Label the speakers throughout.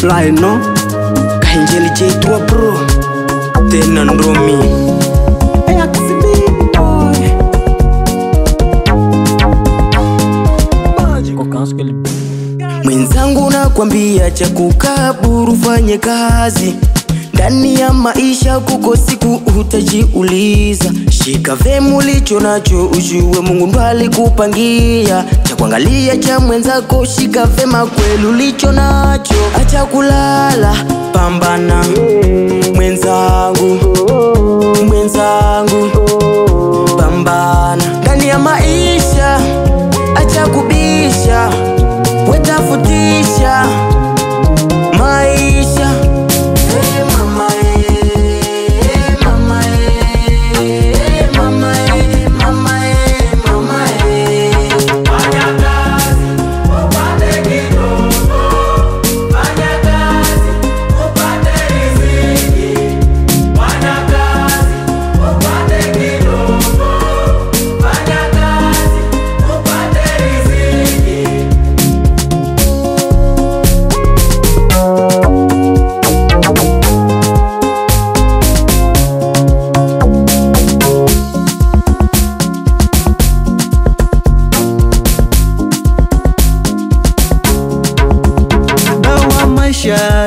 Speaker 1: Laino
Speaker 2: Kanjeli J2 bro Tena Ndomi mwenzangu nakwambia cha kukaburu fanye kazi. Ndani ya maisha kuko siku utajiuliza. Shika vema ulicho nacho ujue Mungu ndo alikupangia. Cha kuangalia cha mwenzako shika vema kweli ulicho nacho. Acha kulala pambana mwenzangu pambana. Ndani ya maisha acha kubisha wetafutisha maisha.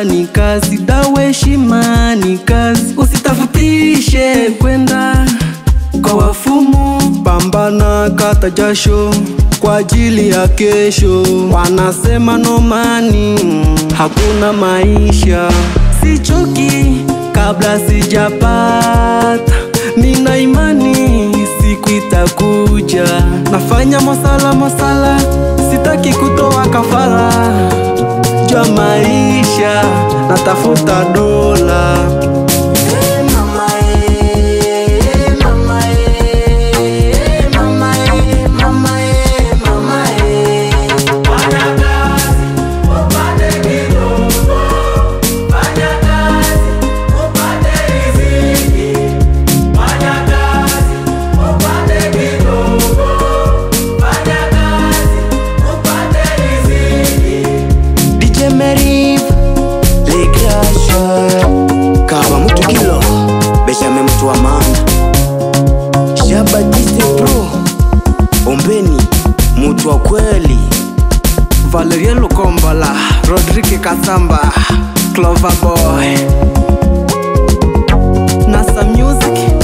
Speaker 1: Ni kazi, dawa heshima ni kazi. Usitafutishe kwenda kwa wafumu. Pambana kata jasho kwa ajili ya kesho. Wanasema no money, hakuna maisha. Sichoki kabla sijapata. Nina imani siku itakuja. Nafanya masala, sitaki kutoa kafara. Jua maisha, natafuta dola.
Speaker 2: Kawa mtu kilo Beshame mtu wa maana. Shabatiste bro Ombeni mtu wa kweli.
Speaker 1: Valerie Lukombala, Rodrigue Kasamba, Clover Boy, Nasa Music.